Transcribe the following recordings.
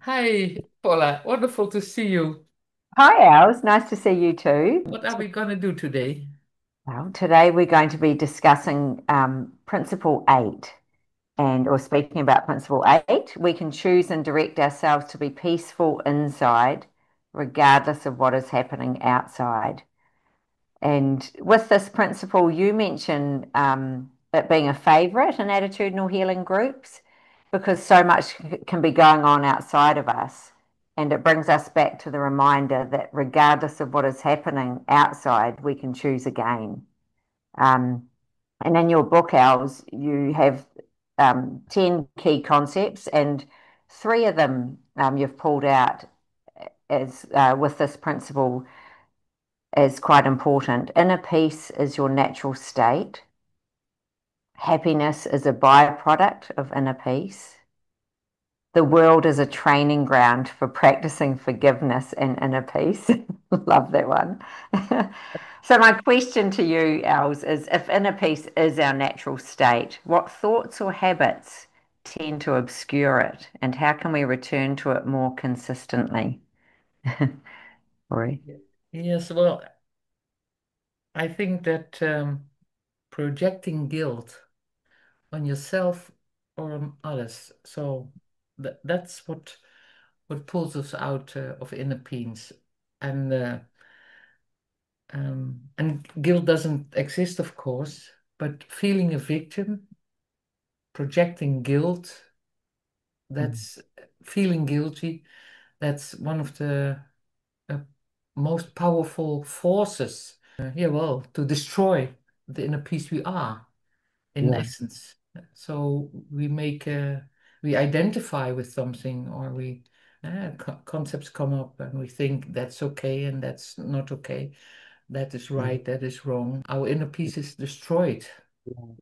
Hi, Paula. Wonderful to see you. Hi, Els. Nice to see you too. What are we gonna do today? Well, today we're going to be discussing Principle 8. And, or speaking about Principle 8, we can choose and direct ourselves to be peaceful inside, regardless of what is happening outside. And with this principle, you mention it being a favorite in attitudinal healing groups because so much can be going on outside of us. And it brings us back to the reminder that regardless of what is happening outside, we can choose again. Um, and in your book, Els, you have 10 key concepts, and three of them you've pulled out as with this principle is quite important. Inner peace is your natural state. Happiness is a byproduct of inner peace. The world is a training ground for practicing forgiveness and inner peace. Love that one. So, my question to you, Els, is if inner peace is our natural state, what thoughts or habits tend to obscure it, and how can we return to it more consistently? Rory? Yeah. Yes, well, I think that projecting guilt on yourself or on others, so that's what pulls us out of inner peace, and guilt doesn't exist, of course, but feeling a victim, projecting guilt, Mm. that's feeling guilty. That's one of the uh, most powerful forces, yeah, well, to destroy the inner peace we are, in Yeah. essence. So we identify with something, or concepts come up, and we think that's okay and that's not okay. That is Mm. right, that is wrong. Our inner peace is destroyed. Yeah.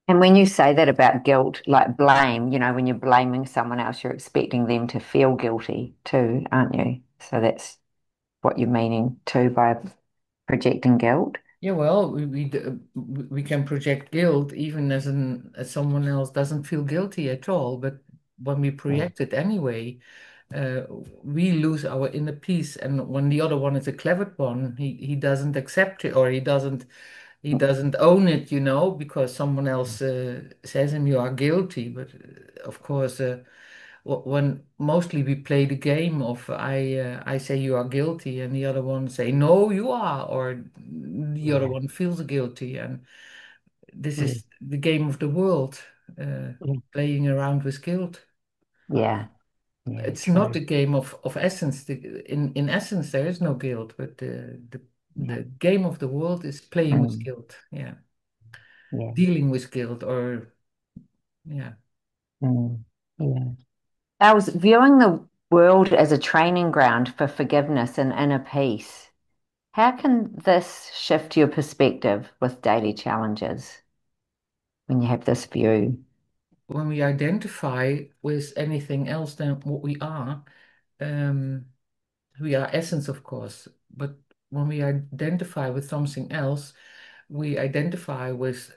And when you say that about guilt, like blame, when you're blaming someone else, you're expecting them to feel guilty too, aren't you? So that's what you're meaning too by projecting guilt. Yeah, well, we can project guilt even as someone else doesn't feel guilty at all, but when we Yeah. project it anyway, uh, we lose our inner peace. And when the other one is a clever one, he doesn't accept it, or he doesn't own it, because someone else says him you are guilty. But of course, when mostly we play the game of I say you are guilty, and the other one say no you are, or the other Yeah. one feels guilty, and this Mm. is the game of the world, uh, playing around with guilt. Yeah. Yeah. It's not True. a game of essence. In essence, there is no guilt, but Yeah. the game of the world is playing with Mm. guilt. Yeah, Yeah. dealing with guilt, or yeah. Mm. Yeah. I was viewing the world as a training ground for forgiveness and inner peace. How can this shift your perspective with daily challenges when you have this view? When we identify with anything else than what um, we are essence, of course. But when we identify with something else, we identify with,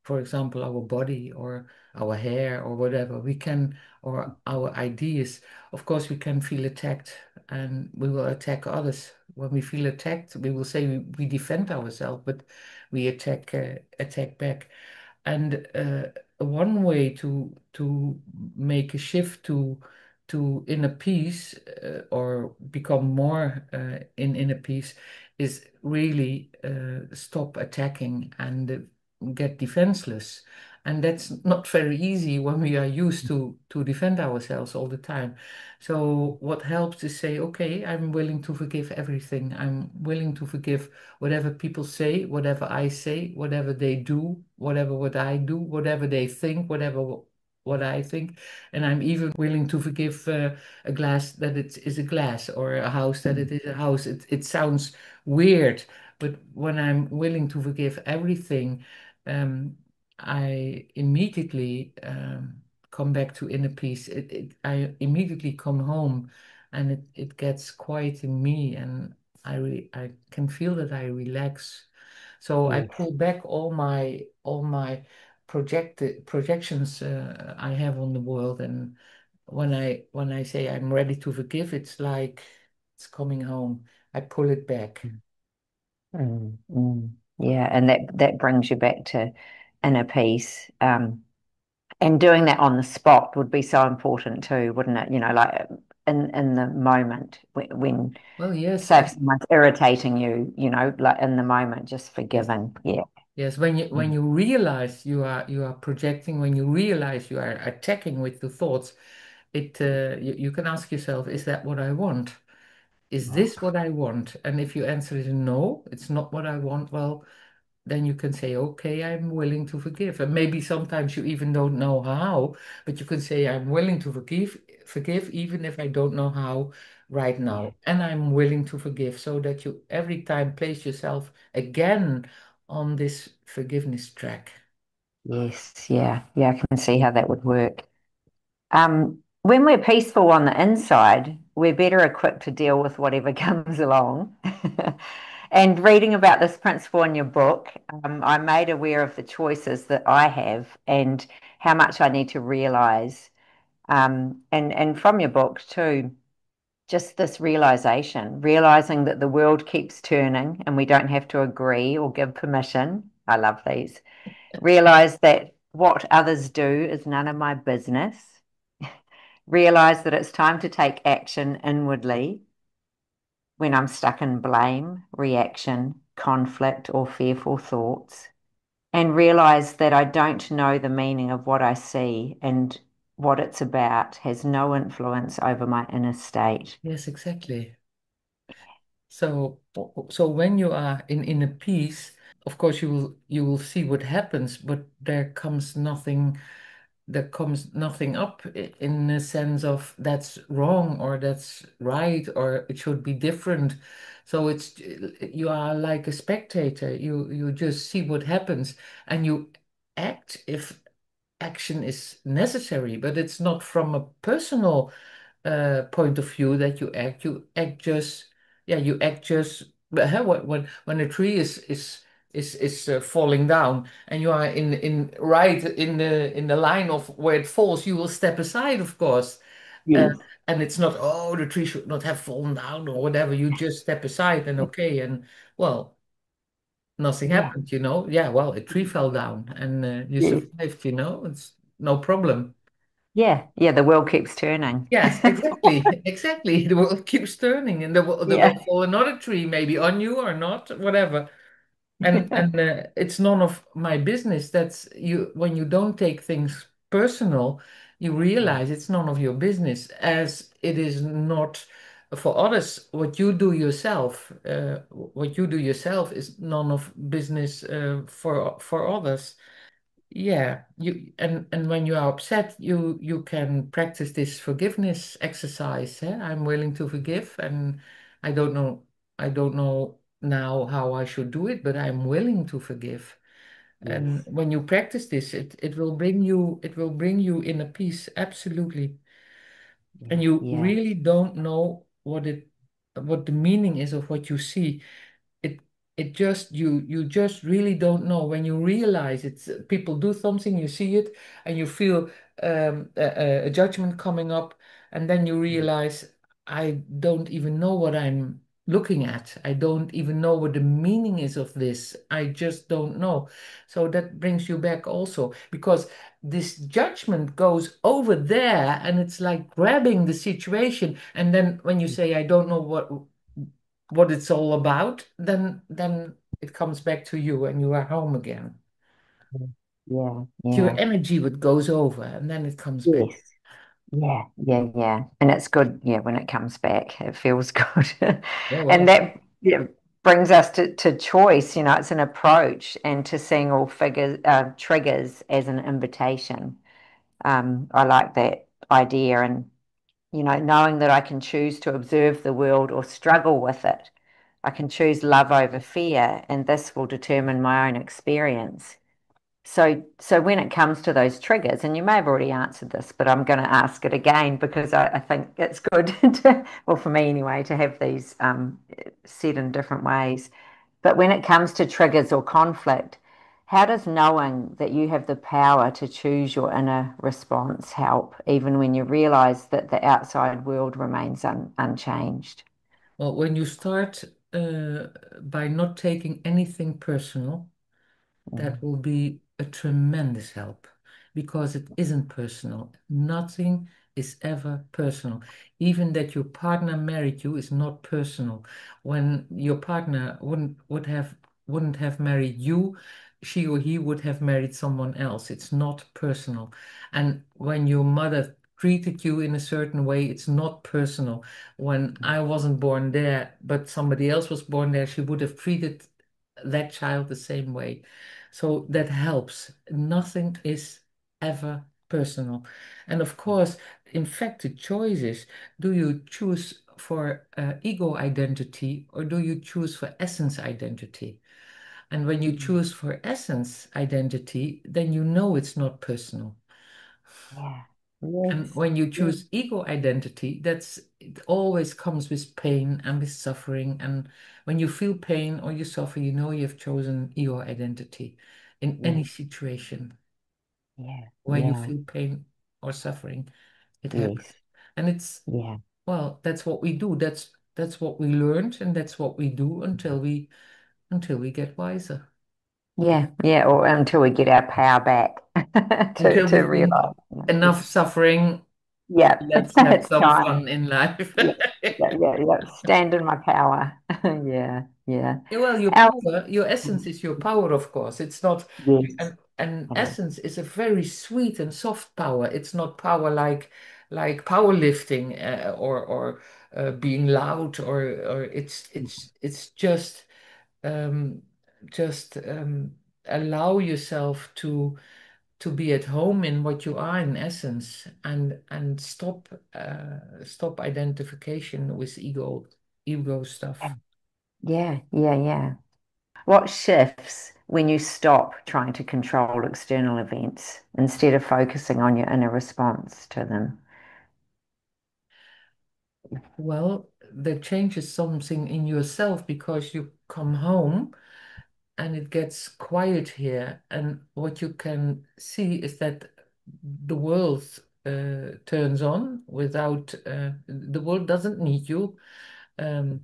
for example, our body or our hair or whatever. Or our ideas. Of course, we can feel attacked, and we will attack others. When we feel attacked, we will say we defend ourselves, but we attack back. And one way to make a shift to inner peace, or become more in inner peace, is really stop attacking and get defenseless. And that's not very easy when we are used to defend ourselves all the time. So what helps is say, okay, I'm willing to forgive everything. I'm willing to forgive whatever people say, whatever I say, whatever they do, whatever what I do, whatever they think, whatever what I think. And I'm even willing to forgive a glass that it is a glass, or a house that it is a house. It sounds weird, but when I'm willing to forgive everything, I immediately come back to inner peace. I immediately come home, and it gets quiet in me, and I can feel that I relax. So I Yes. pull back all my projections I have on the world, and when I say I'm ready to forgive, it's like it's coming home. I pull it back. Mm, mm. Yeah, and that brings you back to inner peace. And doing that on the spot would be so important too, wouldn't it? Like in the moment when Well, yes, say if someone's irritating you, like in the moment, just yes, forgiving. Yeah. yes. When you realize you are projecting, when you realize you are attacking with the thoughts, you can ask yourself, is that what I want? Is this what I want? And if you answer is no, it's not what I want, well, then you can say, okay, I'm willing to forgive. And maybe sometimes you even don't know how, but you can say, I'm willing to forgive, even if I don't know how right Yeah. now. And I'm willing to forgive so that you every time place yourself again on this forgiveness track. Yes. Yeah. Yeah. I can see how that would work. When we're peaceful on the inside, we're better equipped to deal with whatever comes along. And reading about this principle in your book, I'm made aware of the choices that I have and how much I need to realize. And from your book too, just this realizing that the world keeps turning and we don't have to agree or give permission. I love these. Realize that what others do is none of my business. Realize that it's time to take action inwardly when I'm stuck in blame, reaction, conflict, or fearful thoughts. And realize that I don't know the meaning of what I see and what it's about has no influence over my inner state. Yes, exactly. So when you are in a peace, of course you will see what happens, but there comes nothing up in the sense of that's wrong or that's right or it should be different. So you are like a spectator. You just see what happens and you act if action is necessary, but it's not from a personal point of view that you act. You act just, yeah, you act just. But when a tree is falling down and you are in right in the line of where it falls, you will step aside, of course. Uh, Yes. and it's not, oh, the tree should not have fallen down or whatever. You just step aside and okay, and well, nothing Yeah. happened, you know. Yeah, well, a tree fell down and you Yes. survived, you know. It's no problem. Yeah. Yeah. The world keeps turning. Yes, exactly, exactly. The world keeps turning, and there will Yeah. fall another tree, maybe on you or not, whatever. And it's none of my business. That's you. When you don't take things personal, you realize it's none of your business, as it is not for others. What you do yourself is none of business for others. Yeah, and when you are upset, you can practice this forgiveness exercise. Eh? I'm willing to forgive, and I don't know now how I should do it, but I'm willing to forgive. And Yes. when you practice this, it will bring you in a peace, absolutely. And Yeah. you Yeah. really don't know what the meaning is of what you see. It it just you you just really don't know when you realize it's people do something, you see it and you feel a judgment coming up, and then you realize I don't even know what I'm looking at. I don't even know what the meaning is of this. I just don't know. So that brings you back also, because this judgment goes over there and it's like grabbing the situation, and then when you say I don't know what it's all about, then it comes back to you and you are home again. Yeah. Your Yeah. energy what goes over and then it comes back. Yes. Yeah. Yeah. Yeah. And it's good. Yeah. When it comes back, it feels good. Yeah, And well, that, yeah, brings us to choice. It's an approach and to seeing all triggers as an invitation. I like that idea. And knowing that I can choose to observe the world or struggle with it. I can choose love over fear, and this will determine my own experience. So when it comes to those triggers, and you may have already answered this, but I'm going to ask it again because I think it's good well, for me anyway, to have these said in different ways. But when it comes to triggers or conflict, how does knowing that you have the power to choose your inner response help, even when you realize that the outside world remains unchanged? Well, when you start by not taking anything personal, that Mm. will be a tremendous help because it isn't personal. Nothing is ever personal. Even that your partner married you is not personal. When your partner wouldn't have married you, she or he would have married someone else. It's not personal. And when your mother treated you in a certain way, it's not personal. When I wasn't born there, but somebody else was born there, she would have treated that child the same way. So that helps. Nothing is ever personal. And of course, in fact, the choice is, do you choose for ego identity or do you choose for essence identity? And when you Mm. choose for essence identity, then you know it's not personal. Yeah. And Yes. when you Yeah. choose ego identity, it always comes with pain and with suffering. And when you feel pain or you suffer, you know you've chosen ego identity in any Yeah. situation. Yeah. Where you Yeah. feel pain or suffering, it happens. Yes. And it's, Yeah. well, that's what we do. That's what we learned and that's what we do until we get wiser. Yeah. Yeah. Or until we get our power back Until to we think realize. enough suffering, Yeah. let's have It's some time. fun in life. Yeah. Yeah. Yeah. Yeah. Stand in my power. Yeah. Yeah. Yeah, well, your Our, power, your essence is your power, of course. It's not, yes. and Yeah. essence is a very sweet and soft power. It's not power like powerlifting or being loud or it's um, just allow yourself to be at home in what you are in essence and stop identification with ego stuff. Yeah. Yeah. Yeah. What shifts when you stop trying to control external events instead of focusing on your inner response to them? Well, that changes something in yourself because you come home and it gets quiet here. And what you can see is that the world turns on without, the world doesn't need you. Um,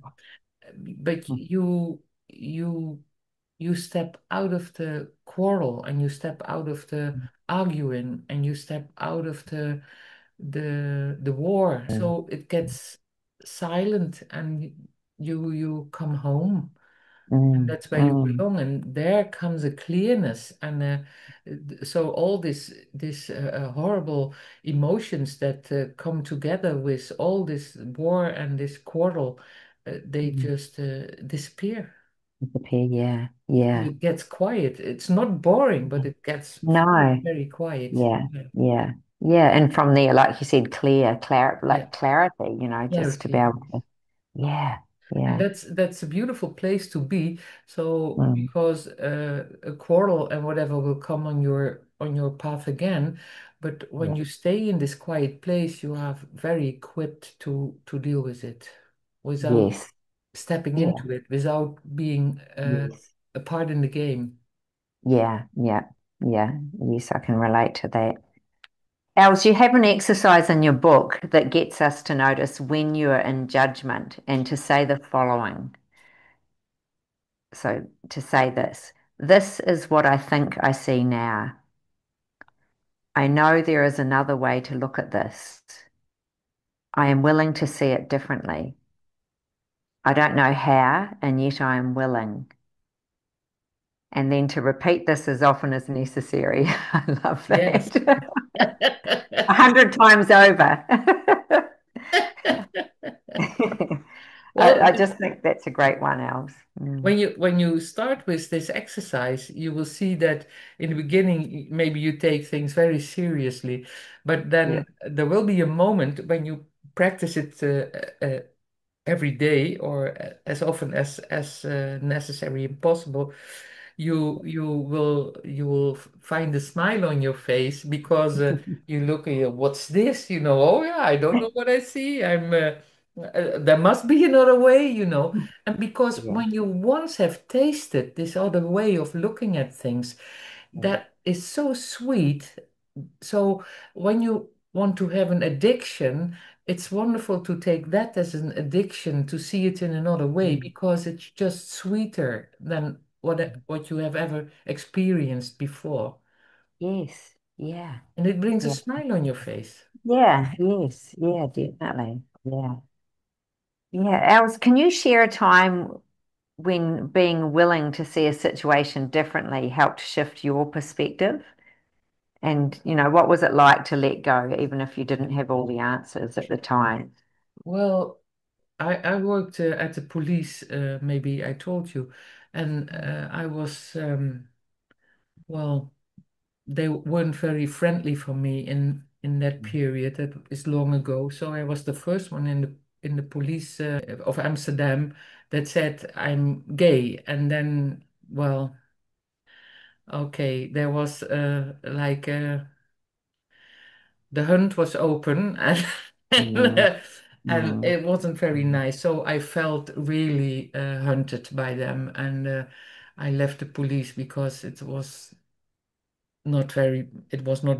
but you, you step out of the quarrel and you step out of the arguing and you step out of the war. Mm, So it gets silent and you come home. mm, That's where you mm. belong, and there comes a clearness. And so all this horrible emotions that come together with all this war and this quarrel, they Mm. just disappear. Disappear. Yeah. So Yeah. it gets quiet. It's not boring, but it gets very, No. very quiet. Yeah. Yeah, Yeah. Yeah. And from there, like you said, yeah, like clarity, just to be clarity. able to, yeah. And Yeah. that's a beautiful place to be. So Mm. because a quarrel and whatever will come on your path again, but when Yeah. you stay in this quiet place, you are very equipped to deal with it without Yes. stepping Yeah. into it, without being Yes. a part in the game. Yeah. Yeah. Yeah. Yes, I can relate to that. Els, you have an exercise in your book that gets us to notice when you are in judgment and to say the following. So, to say this is what I think I see now. I know there is another way to look at this. I am willing to see it differently. I don't know how, and yet I am willing. And then to repeat this as often as necessary. I love Yes. that. 100 times over. Well, I just think that's a great one, Els. Mm. when you start with this exercise, you will see that in the beginning, maybe you take things very seriously, but Yeah. then there will be a moment when you practice it every day or as often as necessary and possible. You will find a smile on your face because you look at what's this? Oh yeah, I don't know what I see. There must be another way, you know. And because Yeah. when you once have tasted this other way of looking at things, Mm. that is so sweet. So when you want to have an addiction, it's wonderful to take that as an addiction, to see it in another way, Mm. because it's just sweeter than what you have ever experienced before. Yes. Yeah. And it brings a Yeah. smile on your face. Yeah. Yes. Yeah, definitely. Yeah. Yeah. Els, can you share a time when being willing to see a situation differently helped shift your perspective? And, what was it like to let go, even if you didn't have all the answers at the time? Well, I worked at the police, maybe I told you, and I was, well, they weren't very friendly for me in that period. That is long ago. So I was the first one in the police of Amsterdam that said I'm gay, and then, well, okay, there was like the hunt was open, and Mm. and Mm. it wasn't very nice. So I felt really hunted by them, and I left the police because it was not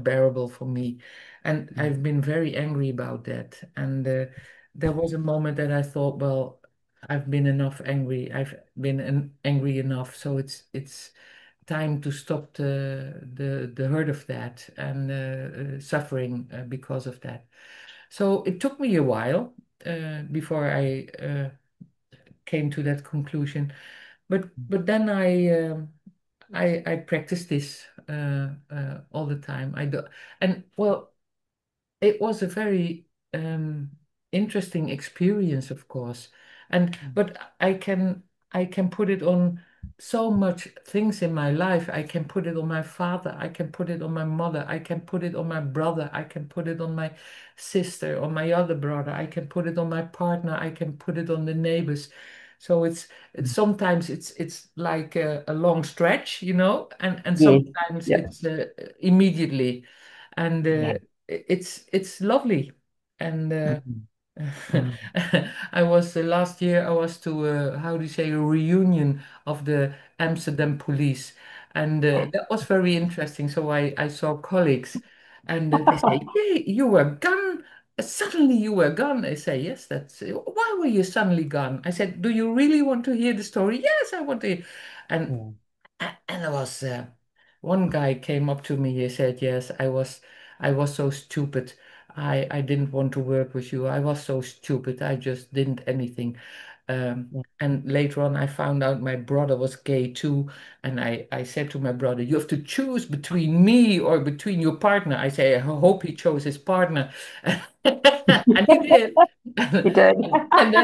bearable for me. And I've been very angry about that. And there was a moment that I thought, well, I've been enough angry. I've been angry enough. So it's time to stop the hurt of that and suffering because of that. So it took me a while before I came to that conclusion. But then I practice this all the time. I do, and well, it was a very interesting experience, of course. And but I can put it on so much things in my life. I can put it on my father. I can put it on my mother. I can put it on my brother. I can put it on my sister, on my other brother. I can put it on my partner. I can put it on the neighbors. So it's sometimes it's like a long stretch, you know, and Yes. sometimes Yeah. it's immediately, and Yeah. it's lovely. And Mm. Mm. I was last year I was to how do you say, a reunion of the Amsterdam police, and that was very interesting. So I saw colleagues, and they say, "Yay, you were gone! Suddenly you were gone." I say, "Yes, that's why were you suddenly gone?" I said, "Do you really want to hear the story?" "Yes, I want to." And Yeah. and there was one guy came up to me. He said, "Yes, I was so stupid. I didn't want to work with you. I was so stupid. I just didn't anything." Yeah. And later on, I found out my brother was gay too. And I said to my brother, "You have to choose between me or between your partner." I say, "I hope he chose his partner." And he did. You did. And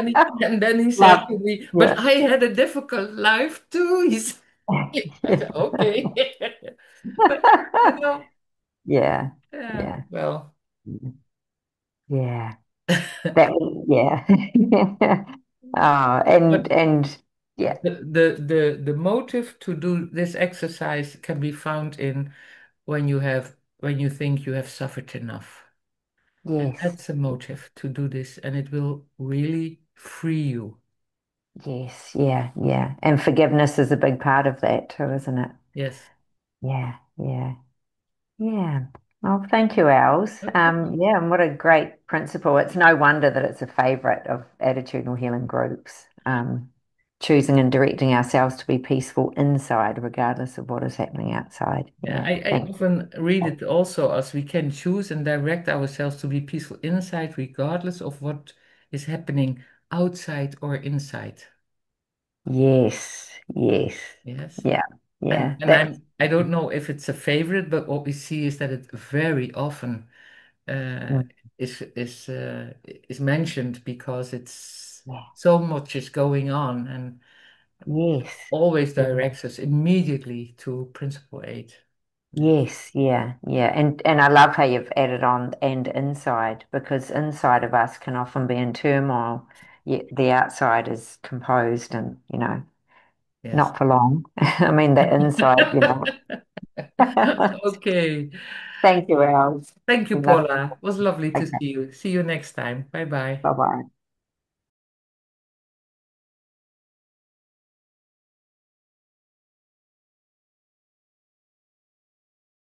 then he said Love. to me, "But Yeah. I had a difficult life too." He said, I said, "Okay." But, you know, Yeah. yeah, Yeah. well, Yeah. That was, yeah. Oh, but and yeah. the motive to do this exercise can be found in when you think you have suffered enough. And Yes. that's a motive to do this, and it will really free you. Yes. Yeah. Yeah. And forgiveness is a big part of that too, isn't it? Yes. Yeah. Yeah. Yeah. Well, thank you, Els. Okay. Yeah, and what a great principle. It's no wonder that it's a favorite of attitudinal healing groups. Choosing and directing ourselves to be peaceful inside, regardless of what is happening outside. Yeah, Yeah. I Thank often read it also as we can choose and direct ourselves to be peaceful inside, regardless of what is happening outside or inside. Yes. Yes. Yes. Yeah. Yeah. And That's I don't know if it's a favorite, but what we see is that it very often uh, mm, is mentioned because it's yeah. so much is going on and Yes. always Yeah. directs us immediately to Principle 8. Yeah. Yes, yeah, yeah. And I love how you've added on and inside because inside of us can often be in turmoil, yet the outside is composed and, Yes. not for long. I mean the inside, Okay. Thank you, Els. Thank you, Love. Paula. It was lovely to Okay. see you. See you next time. Bye bye. Bye-bye.